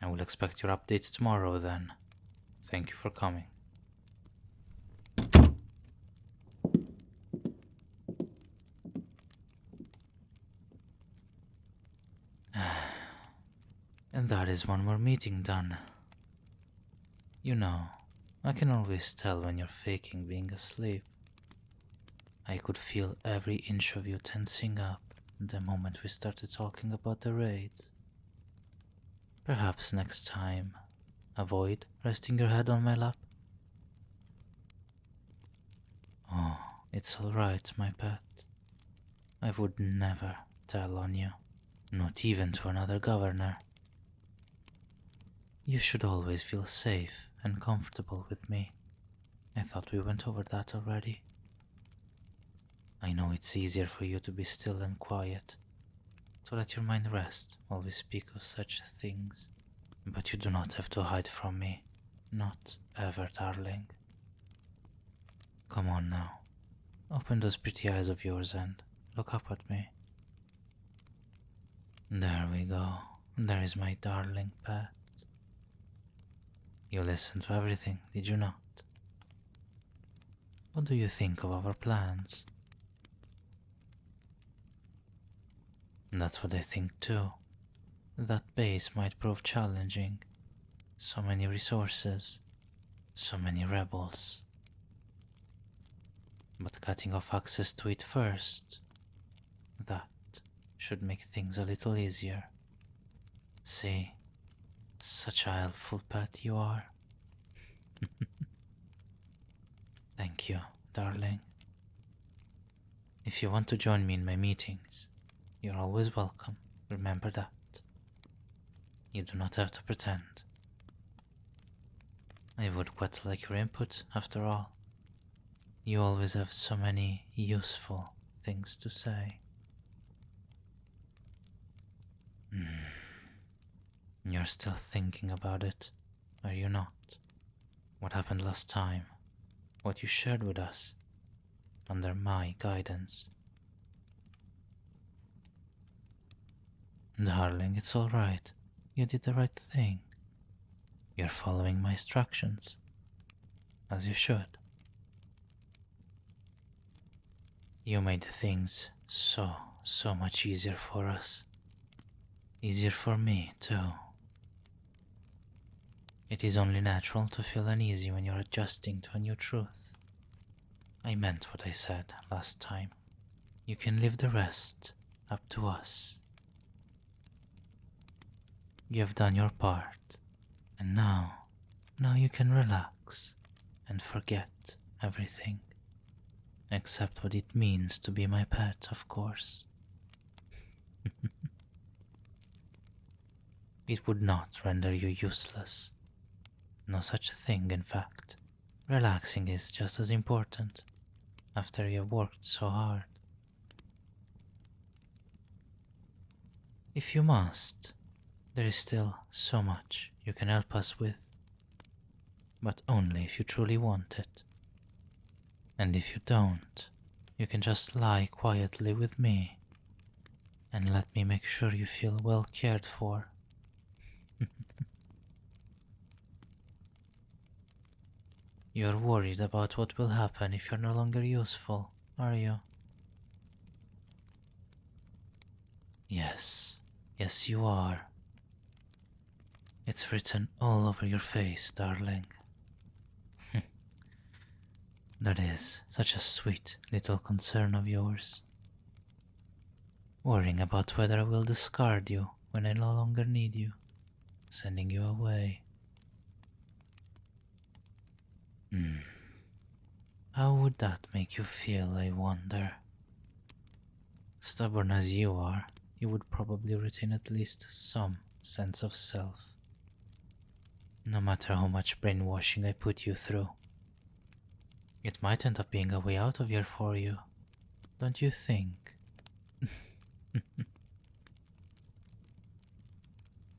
I will expect your updates tomorrow then. Thank you for coming. And that is one more meeting done. You know, I can always tell when you're faking being asleep. I could feel every inch of you tensing up the moment we started talking about the raids. Perhaps next time, avoid resting your head on my lap. Oh, it's alright, my pet. I would never tell on you, not even to another governor. You should always feel safe and comfortable with me. I thought we went over that already. I know it's easier for you to be still and quiet, to let your mind rest while we speak of such things. But you do not have to hide from me. Not ever, darling. Come on now. Open those pretty eyes of yours and look up at me. There we go. There is my darling pet. You listened to everything, did you not? What do you think of our plans? That's what I think too. That base might prove challenging. So many resources, so many rebels. But cutting off access to it first, that should make things a little easier. See, such a helpful pet you are. Thank you, darling. If you want to join me in my meetings, you're always welcome. Remember that. You do not have to pretend. I would quite like your input, after all. You always have so many useful things to say. You're still thinking about it, are you not? What happened last time? What you shared with us? Under my guidance? Darling, it's all right. You did the right thing. You're following my instructions. As you should. You made things so much easier for us. Easier for me, too. It is only natural to feel uneasy when you're adjusting to a new truth. I meant what I said last time. You can leave the rest up to us. You have done your part, and now you can relax and forget everything. Except what it means to be my pet, of course. It would not render you useless. No such thing, in fact. Relaxing is just as important, after you have worked so hard. If you must, there is still so much you can help us with, but only if you truly want it. And if you don't, you can just lie quietly with me and let me make sure you feel well cared for. You're worried about what will happen if you're no longer useful, are you? Yes, you are. It's written all over your face, darling. That is such a sweet little concern of yours. Worrying about whether I will discard you when I no longer need you, sending you away. How would that make you feel, I wonder? Stubborn as you are, you would probably retain at least some sense of self. No matter how much brainwashing I put you through. It might end up being a way out of here for you, don't you think?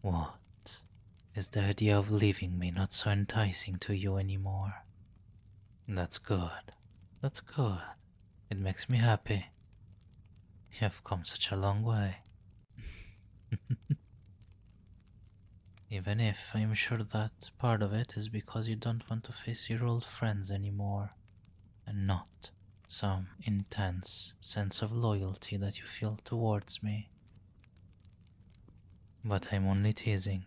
What? Is the idea of leaving me not so enticing to you anymore? That's good. That's good. It makes me happy. You have come such a long way. Even if I'm sure that part of it is because you don't want to face your old friends anymore, and not some intense sense of loyalty that you feel towards me. But I'm only teasing.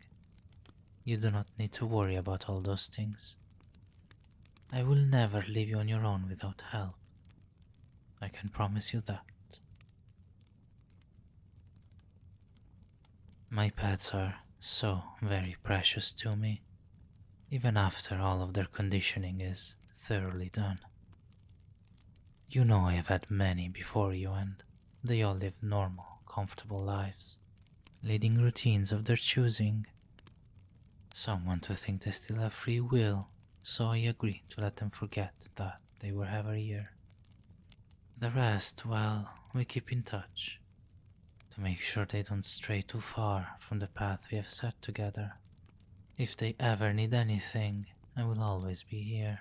You do not need to worry about all those things. I will never leave you on your own without help. I can promise you that. My pets are so very precious to me, even after all of their conditioning is thoroughly done. You know I have had many before you, and they all live normal, comfortable lives, leading routines of their choosing. Some want to think they still have free will, so I agree to let them forget that they were ever here. The rest, well, we keep in touch, to make sure they don't stray too far from the path we have set together. If they ever need anything, I will always be here.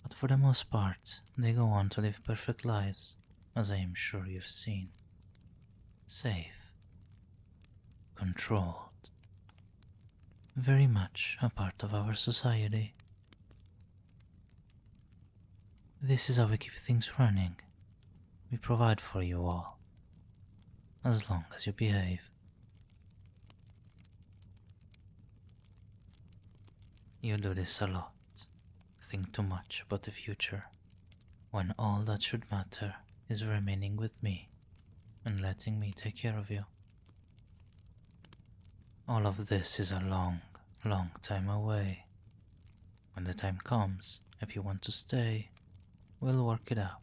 But for the most part, they go on to live perfect lives, as I am sure you've seen. Safe. Controlled. Very much a part of our society. This is how we keep things running. We provide for you all, as long as you behave. You do this a lot. Think too much about the future, when all that should matter is remaining with me and letting me take care of you. All of this is a long, long time away. When the time comes, if you want to stay, we'll work it out.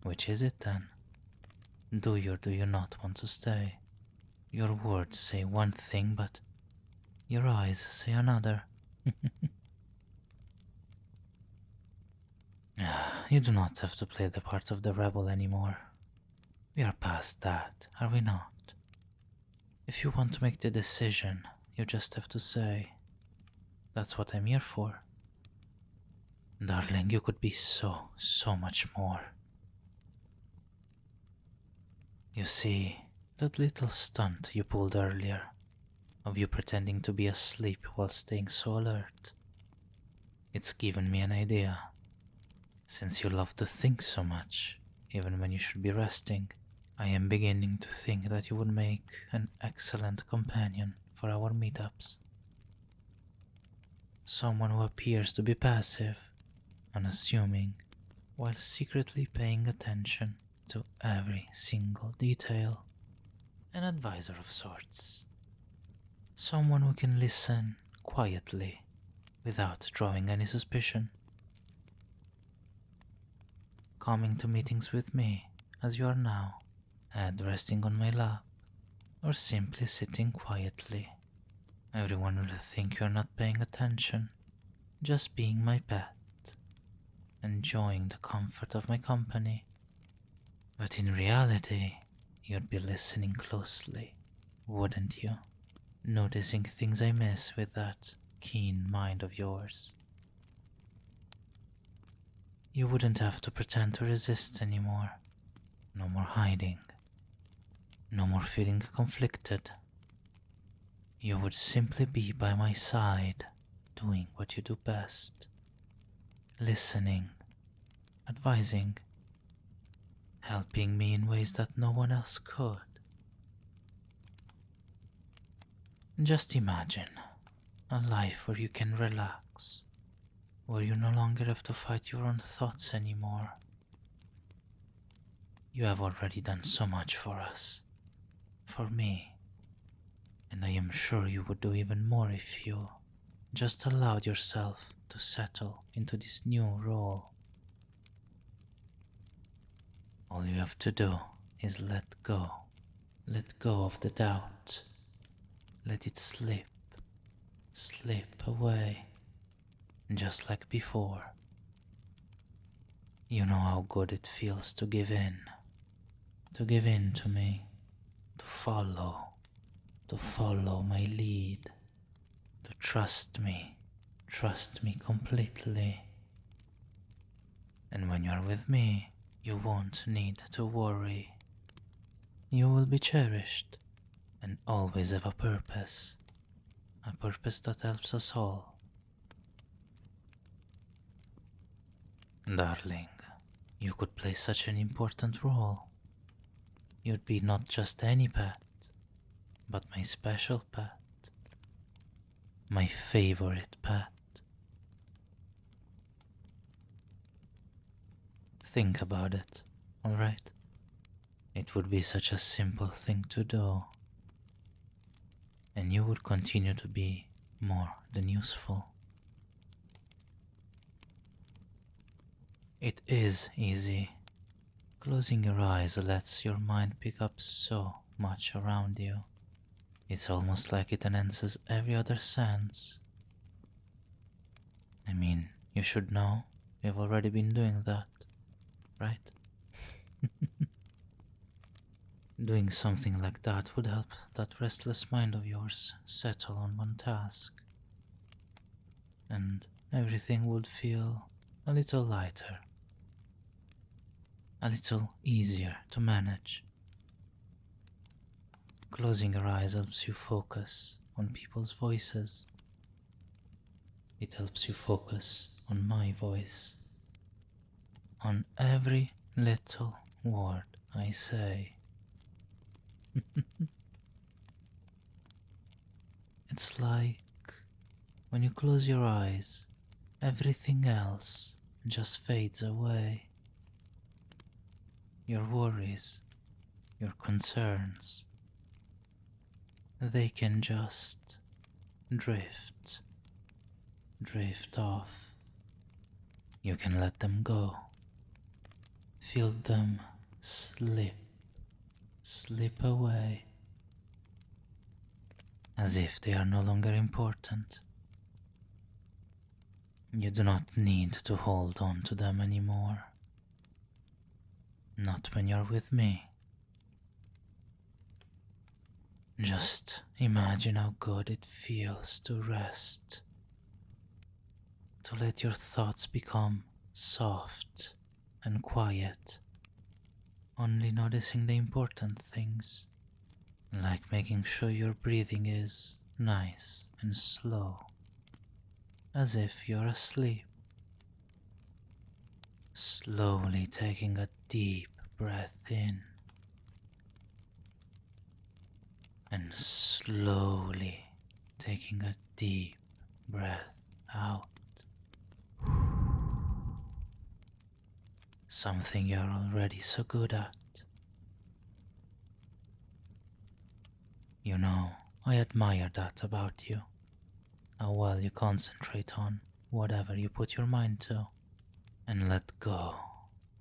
Which is it then? Do you or do you not want to stay? Your words say one thing, but your eyes say another. You do not have to play the part of the rebel anymore. We are past that, are we not? If you want to make the decision, you just have to say, "That's what I'm here for." Darling, you could be so much more. You see, that little stunt you pulled earlier, of you pretending to be asleep while staying so alert, it's given me an idea. Since you love to think so much, even when you should be resting, I am beginning to think that you would make an excellent companion for our meetups. Someone who appears to be passive, unassuming, while secretly paying attention to every single detail. An advisor of sorts. Someone who can listen quietly without drawing any suspicion. Coming to meetings with me, as you are now, head resting on my lap, or simply sitting quietly. Everyone will think you're not paying attention, just being my pet, enjoying the comfort of my company. But in reality, you'd be listening closely, wouldn't you? Noticing things I miss with that keen mind of yours. You wouldn't have to pretend to resist anymore. No more hiding. No more feeling conflicted. You would simply be by my side, doing what you do best. Listening, advising, helping me in ways that no one else could. Just imagine a life where you can relax, where you no longer have to fight your own thoughts anymore. You have already done so much for us, for me, and I am sure you would do even more if you just allowed yourself to settle into this new role. All you have to do is let go of the doubt, let it slip away, just like before. You know how good it feels to give in to me, to follow my lead, to trust me completely. And when you are with me, You won't need to worry. You will be cherished and always have a purpose that helps us all. Darling, you could play such an important role. You'd be not just any pet, but my special pet. My favorite pet. Think about it, alright? It would be such a simple thing to do. And you would continue to be more than useful. It is easy. Closing your eyes lets your mind pick up so much around you. It's almost like it enhances every other sense. I mean, you should know. You've already been doing that, right? Doing something like that would help that restless mind of yours settle on one task. And everything would feel a little lighter. A little easier to manage. Closing your eyes helps you focus on people's voices. It helps you focus on my voice. On every little word I say. It's like when you close your eyes, everything else just fades away. Your worries, your concerns, they can just drift off. You can let them go. Feel them slip away, as if they are no longer important. You do not need to hold on to them anymore. Not when you're with me. Just imagine how good it feels to rest. To let your thoughts become soft and quiet. Only noticing the important things. Like making sure your breathing is nice and slow. As if you're asleep. Slowly taking a deep breath in. And slowly taking a deep breath out. Something you're already so good at. You know, I admire that about you. How well you concentrate on whatever you put your mind to. And let go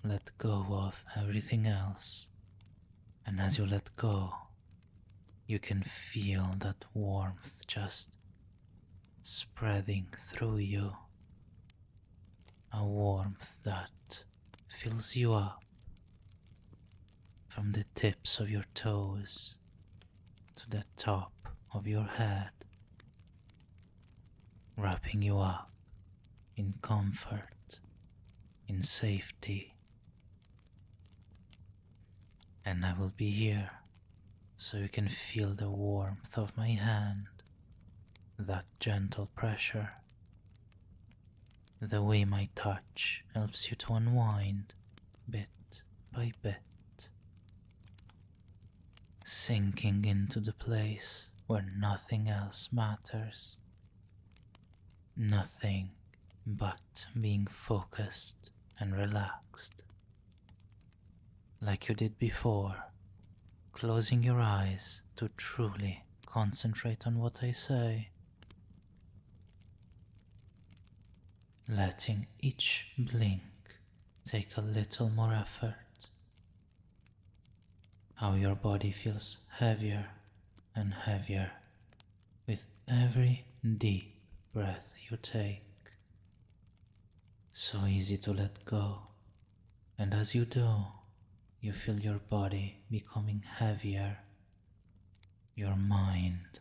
of everything else. And as you let go, you can feel that warmth just spreading through you. A warmth that fills you up from the tips of your toes to the top of your head, wrapping you up in comfort, in safety. And I will be here so you can feel the warmth of my hand, that gentle pressure, the way my touch helps you to unwind bit by bit, sinking into the place where nothing else matters, nothing but being focused and relaxed, like you did before, closing your eyes to truly concentrate on what I say. Letting each blink take a little more effort. How your body feels heavier and heavier with every deep breath you take. So easy to let go, and as you do, you feel your body becoming heavier, your mind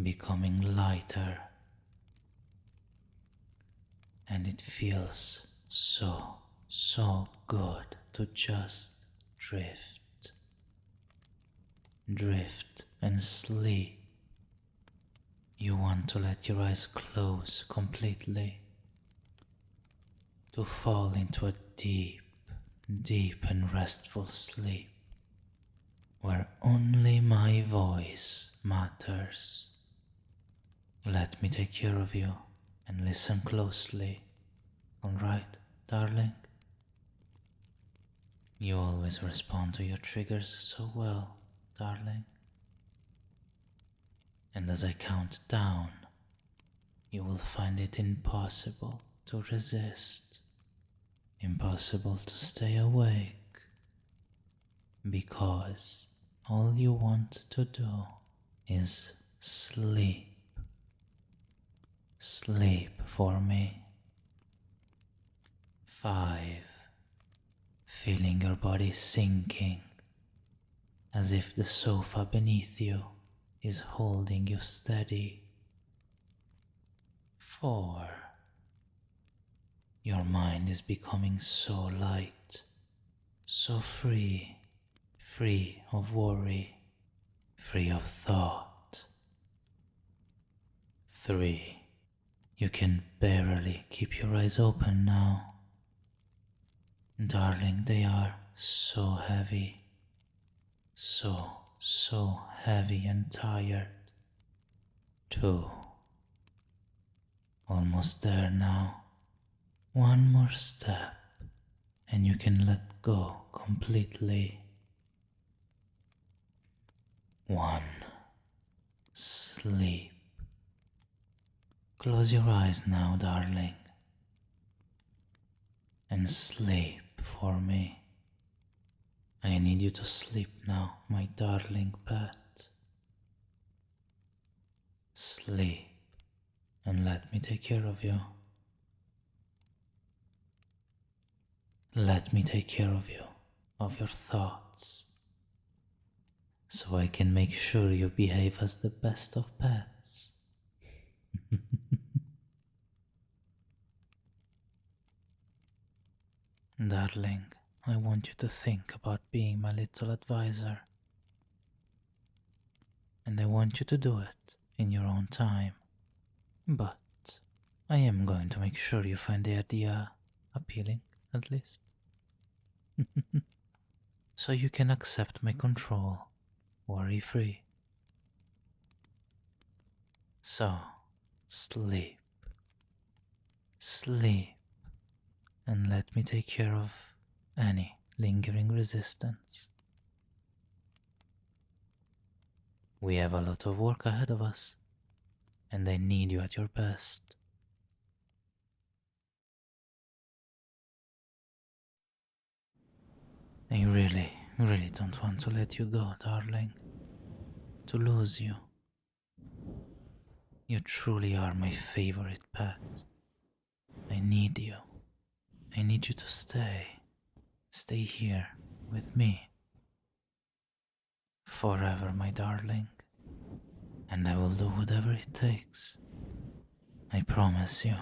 becoming lighter. And it feels so so good to just drift. Drift and sleep. You want to let your eyes close completely. To fall into a deep, deep and restful sleep. Where only my voice matters. Let me take care of you and listen closely. Alright, darling? You always respond to your triggers so well, darling. And as I count down, you will find it impossible to resist, impossible to stay awake, because all you want to do is sleep. Sleep for me. 5. Feeling your body sinking, as if the sofa beneath you is holding you steady. 4. Your mind is becoming so light, so free, free of worry, free of thought. 3. You can barely keep your eyes open now. Darling, they are so heavy, so heavy and tired. 2. Almost there now. One more step, and you can let go completely. 1. Sleep. Close your eyes now, darling, and sleep for me. I need you to sleep now, my darling pet. Sleep, and let me take care of you. Let me take care of you, of your thoughts, so I can make sure you behave as the best of pets. Darling, I want you to think about being my little advisor. And I want you to do it in your own time. But I am going to make sure you find the idea appealing, at least. So you can accept my control, worry-free. So, sleep. Sleep. And let me take care of any lingering resistance. We have a lot of work ahead of us, and I need you at your best. I really, really don't want to let you go, darling. To lose you. You truly are my favorite pet. I need you. I need you to stay. Stay here with me. Forever, my darling. And I will do whatever it takes. I promise you.